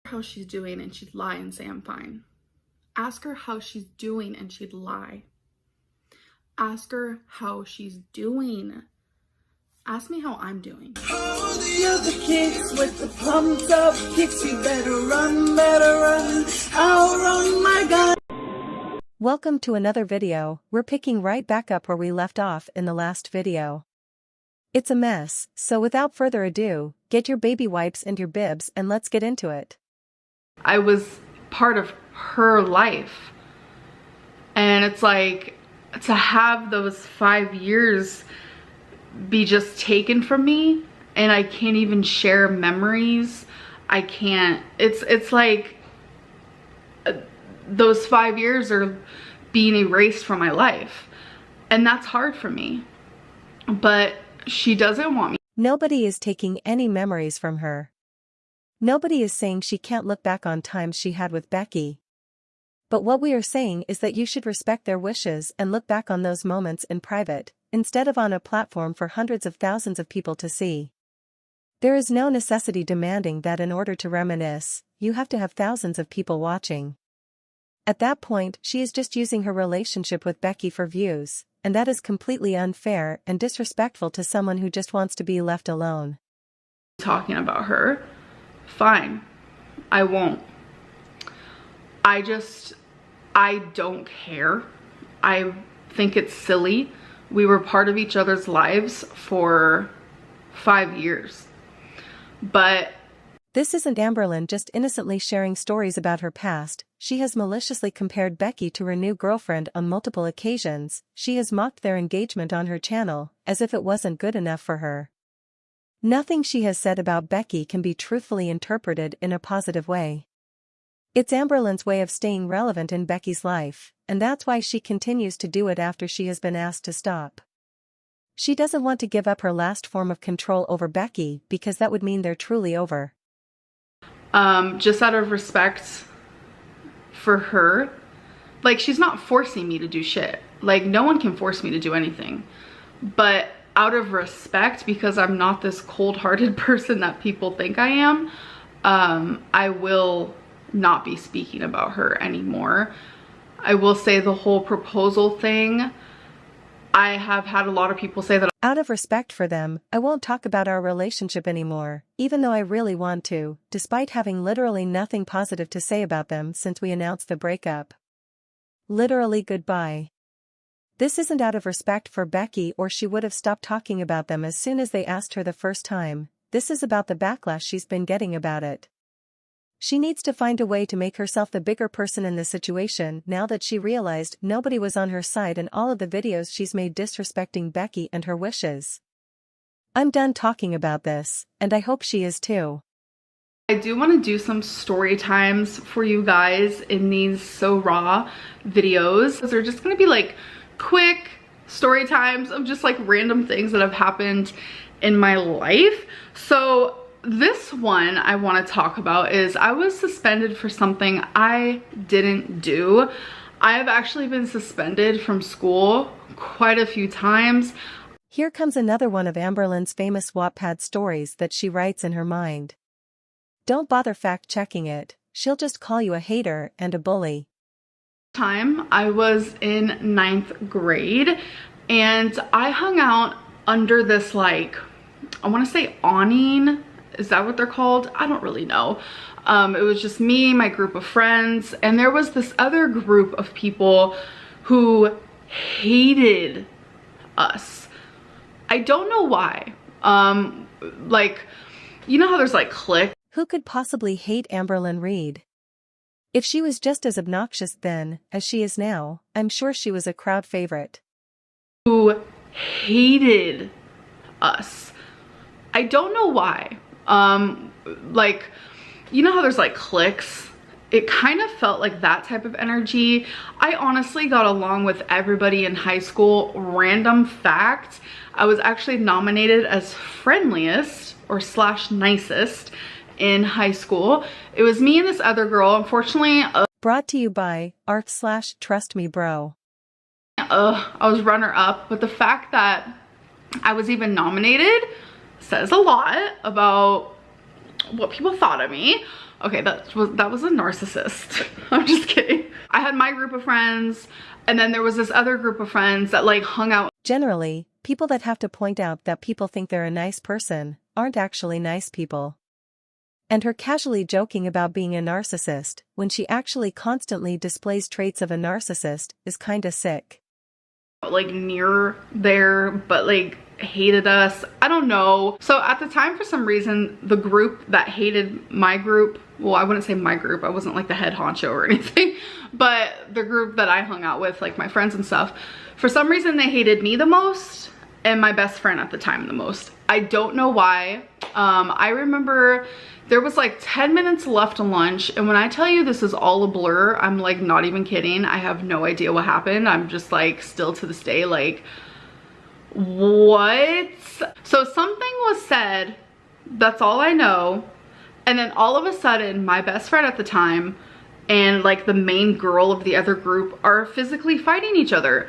how she's doing and she'd lie and say I'm fine. Ask her how she's doing and she'd lie. Ask her how she's doing. Ask me how I'm doing. All the other kids with the pumped up kicks, you better run, I'll run my gun. Welcome to another video. We're picking right back up where we left off in the last video. It's a mess, so without further ado, get your baby wipes and your bibs and let's get into it. I was part of her life. And it's like, to have those 5 years be just taken from me and I can't even share memories. I can't, it's like those 5 years are being erased from my life. And that's hard for me. But she doesn't want me. Nobody is taking any memories from her. Nobody is saying she can't look back on times she had with Becky. But what we are saying is that you should respect their wishes and look back on those moments in private, instead of on a platform for hundreds of thousands of people to see. There is no necessity demanding that in order to reminisce, you have to have thousands of people watching. At that point, she is just using her relationship with Becky for views, and that is completely unfair and disrespectful to someone who just wants to be left alone. Talking about her, fine, I won't. I don't care. I think it's silly. We were part of each other's lives for 5 years. But this isn't Amberlynn just innocently sharing stories about her past. She has maliciously compared Becky to her new girlfriend on multiple occasions. She has mocked their engagement on her channel, as if it wasn't good enough for her. Nothing she has said about Becky can be truthfully interpreted in a positive way. It's Amberlynn's way of staying relevant in Becky's life, and that's why she continues to do it after she has been asked to stop. She doesn't want to give up her last form of control over Becky because that would mean they're truly over. Just out of respect for her, like, she's not forcing me to do shit. Like, no one can force me to do anything. But out of respect, because I'm not this cold-hearted person that people think I am, I will not be speaking about her anymore. I will say the whole proposal thing, I have had a lot of people say that out of respect for them, I won't talk about our relationship anymore, even though I really want to, despite having literally nothing positive to say about them since we announced the breakup. Literally goodbye. This isn't out of respect for Becky, or she would have stopped talking about them as soon as they asked her the first time. This is about the backlash she's been getting about it. She needs to find a way to make herself the bigger person in the situation now that she realized nobody was on her side in all of the videos she's made disrespecting Becky and her wishes. I'm done talking about this, and I hope she is too. I do want to do some story times for you guys in these So Raw videos. They're just going to be like quick story times of just like random things that have happened in my life. So this one I want to talk about is I was suspended for something I didn't do. I have actually been suspended from school quite a few times. Here comes another one of Amberlynn's famous Wattpad stories that she writes in her mind. Don't bother fact-checking it, she'll just call you a hater and a bully. Time I was in 9th grade and I hung out under this, like, I want to say awning. Is that what they're called? I don't really know. It was just me, my group of friends, and there was this other group of people who hated us. I don't know why. Like, you know how there's like cliques? Who could possibly hate Amberlynn Reid? If she was just as obnoxious then as she is now, I'm sure she was a crowd favorite. Who hated us. I don't know why. Like, you know how there's like cliques? It kind of felt like that type of energy. I honestly got along with everybody in high school. Random fact, I was actually nominated as friendliest or / nicest in high school. It was me and this other girl. Unfortunately, brought to you by /Trust Me Bro. I was runner up, but the fact that I was even nominated says a lot about what people thought of me. Okay, that was a narcissist. I'm just kidding. I had my group of friends, and then there was this other group of friends that like hung out. Generally, people that have to point out that people think they're a nice person aren't actually nice people. And her casually joking about being a narcissist, when she actually constantly displays traits of a narcissist, is kinda sick. Like near there, but like hated us. I don't know. So at the time, for some reason, the group that hated my group, well, I wouldn't say my group, I wasn't like the head honcho or anything, but the group that I hung out with, like my friends and stuff, for some reason they hated me the most and my best friend at the time the most. I don't know why. I remember there was like 10 minutes left of lunch, and when I tell you this is all a blur, I'm like not even kidding. I have no idea what happened. I'm just like still to this day like, what? So something was said, that's all I know, and then all of a sudden my best friend at the time and like the main girl of the other group are physically fighting each other.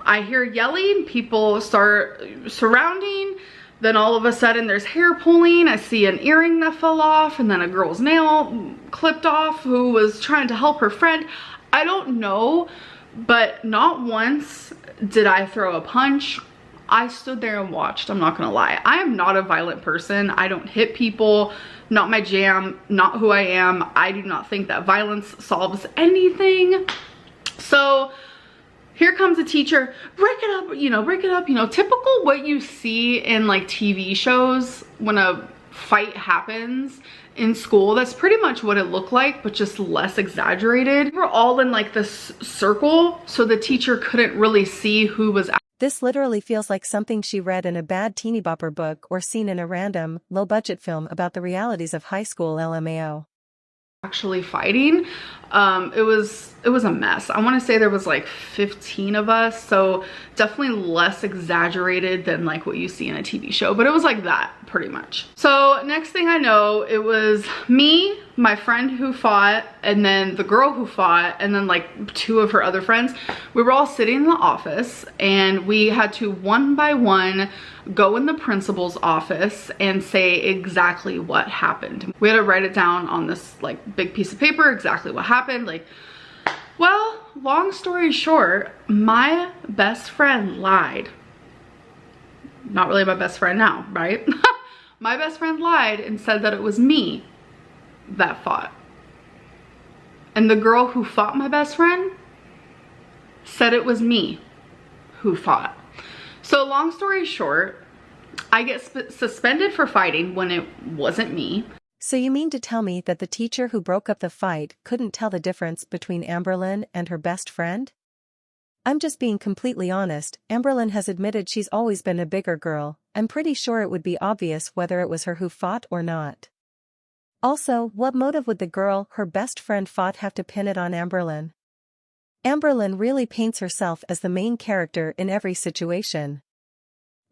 I hear yelling, people start surrounding. Then all of a sudden there's hair pulling. I see an earring that fell off, and then a girl's nail clipped off who was trying to help her friend. I don't know, but not once did I throw a punch. I stood there and watched, I'm not gonna lie. I am not a violent person. I don't hit people, not my jam, not who I am. I do not think that violence solves anything. So here comes a teacher, break it up, break it up, typical what you see in like TV shows when a fight happens in school. That's pretty much what it looked like, but just less exaggerated. We were all in like this circle, so the teacher couldn't really see who was. This literally feels like something she read in a bad teeny bopper book or seen in a random, low-budget film about the realities of high school LMAO. Actually fighting. It was a mess. I want to say there was like 15 of us, so definitely less exaggerated than like what you see in a TV show, but it was like that pretty much. So next thing I know, it was me, my friend who fought, and then the girl who fought, and then like two of her other friends. We were all sitting in the office, and we had to one by one go in the principal's office and say exactly what happened. We had to write it down on this like big piece of paper, exactly what happened. Like, well, long story short, my best friend lied. Not really my best friend now, right? My best friend lied and said that it was me that fought. And the girl who fought my best friend said it was me who fought. So long story short, I get suspended for fighting when it wasn't me. So you mean to tell me that the teacher who broke up the fight couldn't tell the difference between Amberlynn and her best friend? I'm just being completely honest. Amberlynn has admitted she's always been a bigger girl. I'm pretty sure it would be obvious whether it was her who fought or not. Also, what motive would the girl her best friend fought have to pin it on Amberlynn? Amberlynn really paints herself as the main character in every situation.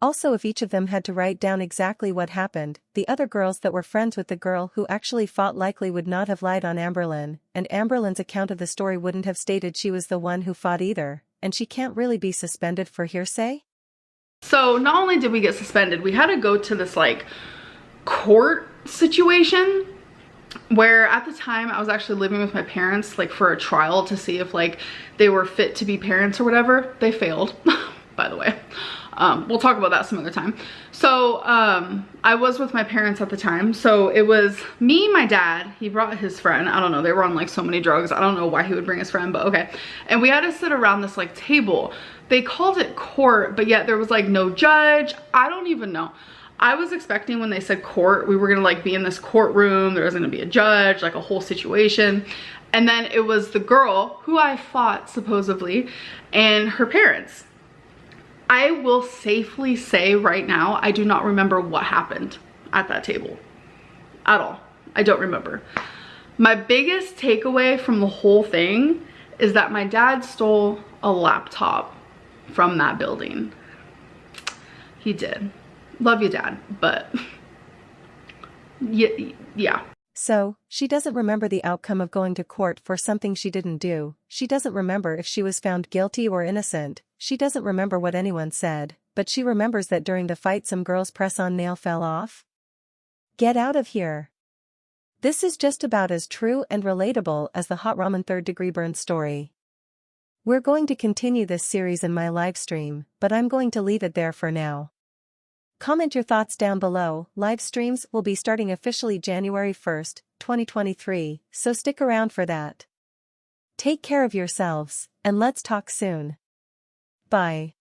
Also, if each of them had to write down exactly what happened, the other girls that were friends with the girl who actually fought likely would not have lied on Amberlynn, and Amberlynn's account of the story wouldn't have stated she was the one who fought either, and she can't really be suspended for hearsay? So not only did we get suspended, we had to go to this like court situation where at the time I was actually living with my parents like for a trial to see if like they were fit to be parents or whatever. They failed, by the way. We'll talk about that some other time. So I was with my parents at the time. So it was me, my dad, he brought his friend. I don't know, they were on like so many drugs. I don't know why he would bring his friend, but okay. And we had to sit around this like table. They called it court, but yet there was like no judge. I don't even know. I was expecting when they said court, we were gonna like be in this courtroom. There was gonna be a judge, like a whole situation. And then it was the girl who I fought supposedly and her parents. I will safely say right now, I do not remember what happened at that table at all. I don't remember. My biggest takeaway from the whole thing is that my dad stole a laptop from that building. He did. Love you, Dad, but yeah. So, she doesn't remember the outcome of going to court for something she didn't do. She doesn't remember if she was found guilty or innocent. She doesn't remember what anyone said, but she remembers that during the fight some girl's press-on nail fell off. Get out of here. This is just about as true and relatable as the hot ramen third-degree burn story. We're going to continue this series in my live stream, but I'm going to leave it there for now. Comment your thoughts down below. Live streams will be starting officially January 1st, 2023, so stick around for that. Take care of yourselves, and let's talk soon. Bye.